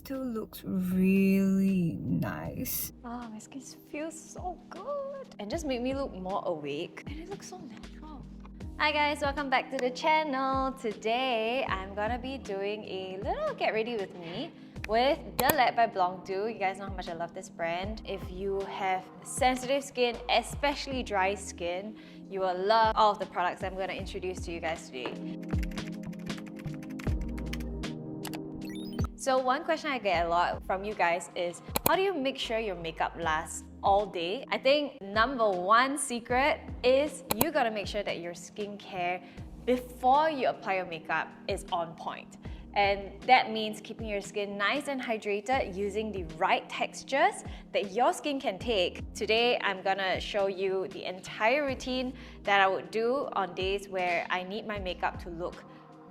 still looks really nice. Ah, my skin feels so good and just made me look more awake, and it looks so natural. Hi guys, welcome back to the channel. Today I'm gonna be doing a little get ready with me with Hydrate by Blanc. You guys know how much I love this brand. If you have sensitive skin, especially dry skin, you will love all of the products I'm going to introduce to you guys today. So one question I get a lot from you guys is, how do you make sure your makeup lasts all day? I think number one secret is you gotta make sure that your skincare before you apply your makeup is on point. And that means keeping your skin nice and hydrated using the right textures that your skin can take. Today, I'm gonna show you the entire routine that I would do on days where I need my makeup to look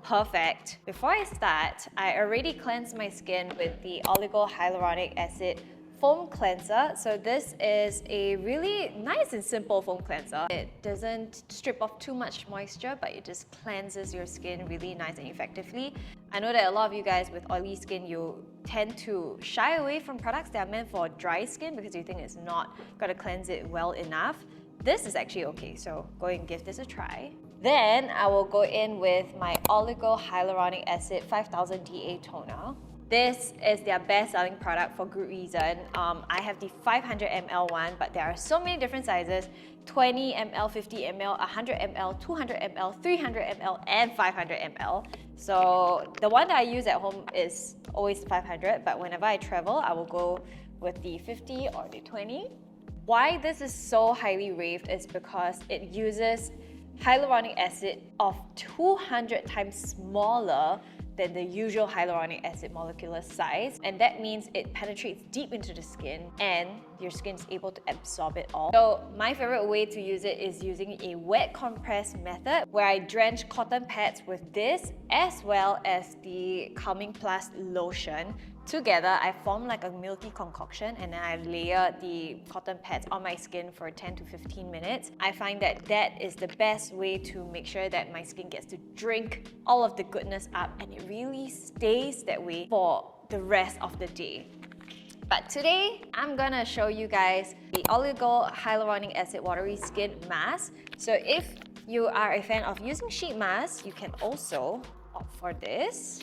perfect. Before I start, I already cleansed my skin with the Oligo Hyaluronic Acid foam cleanser. So this is a really nice and simple foam cleanser. It doesn't strip off too much moisture, but it just cleanses your skin really nice and effectively. I know that a lot of you guys with oily skin, you tend to shy away from products that are meant for dry skin because you think it's not gonna cleanse it well enough. This is actually okay, so go and give this a try. Then I will go in with my Oligo Hyaluronic Acid 5000 DA toner. This is their best-selling product for good reason. I have the 500 ml one, but there are so many different sizes: 20 ml, 50 ml, 100 ml, 200 ml, 300 ml, and 500 ml. So the one that I use at home is always 500, but whenever I travel, I will go with the 50 or the 20. Why this is so highly raved is because it uses hyaluronic acid of 200 times smaller than the usual hyaluronic acid molecular size, and that means it penetrates deep into the skin and your skin is able to absorb it all. So my favorite way to use it is using a wet compress method where I drench cotton pads with this as well as the Calming Plus lotion. Together, I form like a milky concoction and then I layer the cotton pads on my skin for 10 to 15 minutes. I find that that is the best way to make sure that my skin gets to drink all of the goodness up, and it really stays that way for the rest of the day. But today, I'm gonna show you guys the Oligo Hyaluronic Acid Watery Skin Mask. So if you are a fan of using sheet masks, you can also opt for this.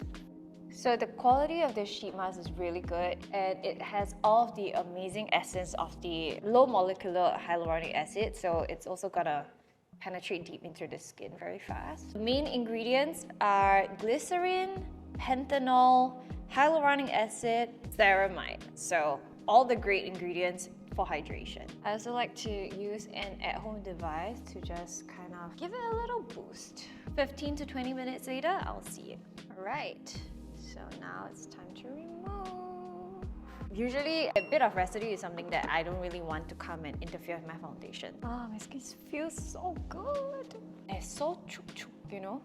So the quality of the sheet mask is really good, and it has all of the amazing essence of the low molecular hyaluronic acid, so it's also gonna penetrate deep into the skin very fast. The main ingredients are glycerin, panthenol, hyaluronic acid, ceramide. So all the great ingredients for hydration. I also like to use an at-home device to just kind of give it a little boost. 15 to 20 minutes later, I'll see it. All right. So now it's time to remove. Usually a bit of residue is something that I don't really want to come and interfere with my foundation. Oh, my skin feels so good. It's so chuk, you know?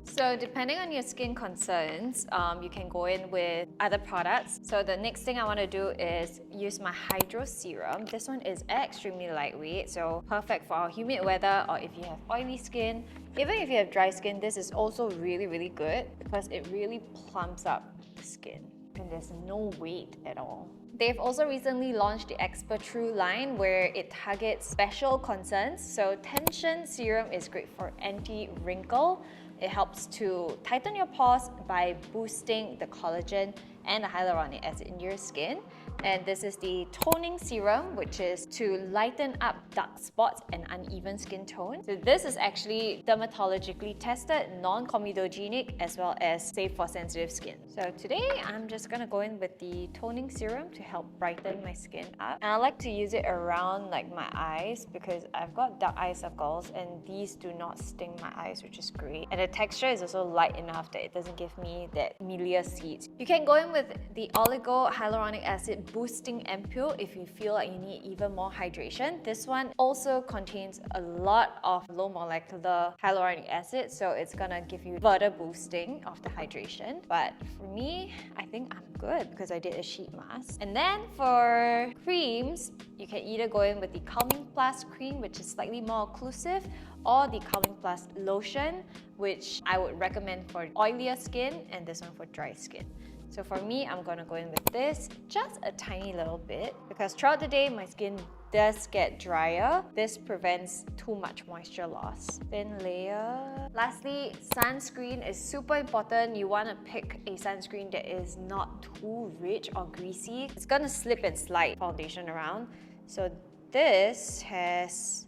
So depending on your skin concerns, you can go in with other products. So the next thing I want to do is use my Hydro Serum. This one is extremely lightweight, so perfect for humid weather or if you have oily skin. Even if you have dry skin, this is also really, really good because it really plumps up the skin and there's no weight at all. They've also recently launched the ExperTrue line where it targets special concerns. So Tension Serum is great for anti-wrinkle. It helps to tighten your pores by boosting the collagen and the hyaluronic acid in your skin. And this is the Toning Serum, which is to lighten up dark spots and uneven skin tone. So this is actually dermatologically tested, non-comedogenic, as well as safe for sensitive skin. So today, I'm just gonna go in with the Toning Serum to help brighten my skin up. And I like to use it around like my eyes because I've got dark eye circles and these do not sting my eyes, which is great. And the texture is also light enough that it doesn't give me that mealy seeds. You can go in with the Oligo Hyaluronic Acid Boosting Ampoule if you feel like you need even more hydration. This one also contains a lot of low molecular hyaluronic acid, so it's gonna give you further boosting of the hydration. But for me, I think I'm good because I did a sheet mask. And then for creams, you can either go in with the Calming Plus cream, which is slightly more occlusive, or the Calming Plus lotion, which I would recommend for oilier skin and this one for dry skin. So for me, I'm gonna go in with this, just a tiny little bit, because throughout the day, my skin does get drier. This prevents too much moisture loss. Thin layer. Lastly, sunscreen is super important. You wanna pick a sunscreen that is not too rich or greasy. It's gonna slip and slide foundation around. So this has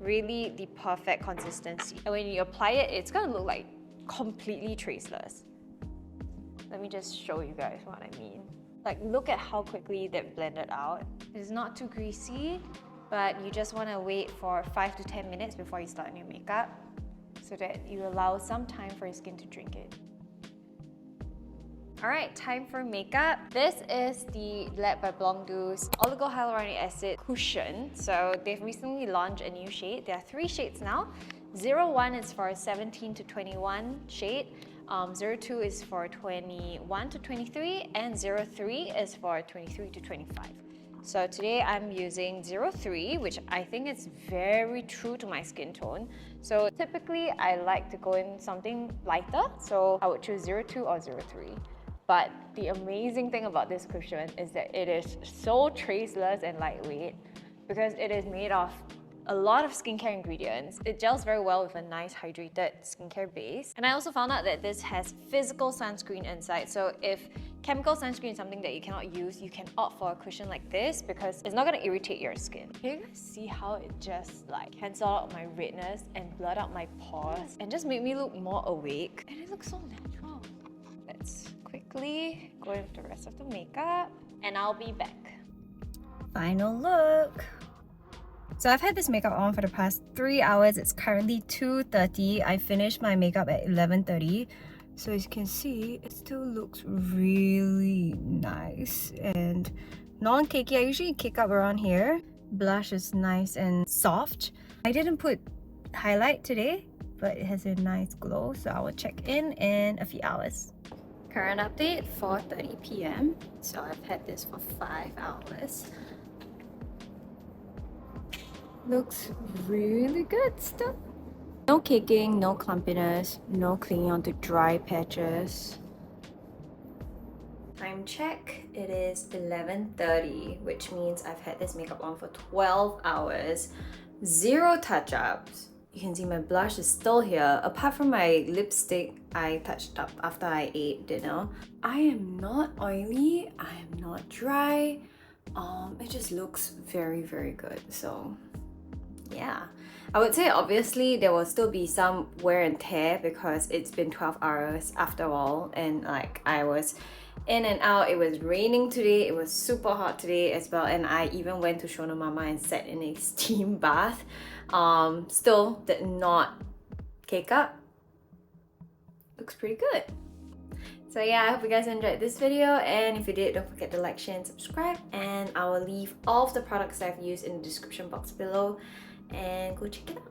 really the perfect consistency. And when you apply it, it's gonna look like completely traceless. Let me just show you guys what I mean. Like, look at how quickly that blended out. It's not too greasy, but you just want to wait for 5 to 10 minutes before you start your makeup so that you allow some time for your skin to drink it. Alright, time for makeup. This is the Led by Blanc Oligo Hyaluronic Acid Cushion. So they've recently launched a new shade. There are 3 shades now. 01 is for 17 to 21 shade. 02 is for 21 to 23, and 03 is for 23 to 25. So today I'm using 03, which I think is very true to my skin tone. So typically I like to go in something lighter, so I would choose 02 or 03. But the amazing thing about this cushion is that it is so traceless and lightweight because it is made of a lot of skincare ingredients. It gels very well with a nice hydrated skincare base. And I also found out that this has physical sunscreen inside. So if chemical sunscreen is something that you cannot use, you can opt for a cushion like this because it's not gonna irritate your skin. Can you guys see how it just like cancelled out my redness and blurred out my pores and just made me look more awake? And it looks so natural. Let's quickly go in with the rest of the makeup and I'll be back. Final look. So I've had this makeup on for the past 3 hours. It's currently 2:30. I finished my makeup at 11:30. So as you can see, it still looks really nice and non-cakey. I usually cake up around here. Blush is nice and soft. I didn't put highlight today, but it has a nice glow. So I will check in a few hours. Current update, 4:30 p.m. So I've had this for 5 hours. Looks really good still. No caking, no clumpiness, no clinging onto dry patches. Time check, it is 11:30, which means I've had this makeup on for 12 hours. 0 touch-ups. You can see my blush is still here. Apart from my lipstick, I touched up after I ate dinner. I am not oily, I am not dry. It just looks very, very good. So yeah, I would say obviously there will still be some wear and tear because it's been 12 hours after all, and like I was in and out. It was raining today, it was super hot today as well, and I even went to Shona Mama and sat in a steam bath. Still did not cake up. Looks pretty good. So yeah, I hope you guys enjoyed this video, and if you did, don't forget to like, share and subscribe, and I will leave all of the products that I've used in the description box below and go check it out.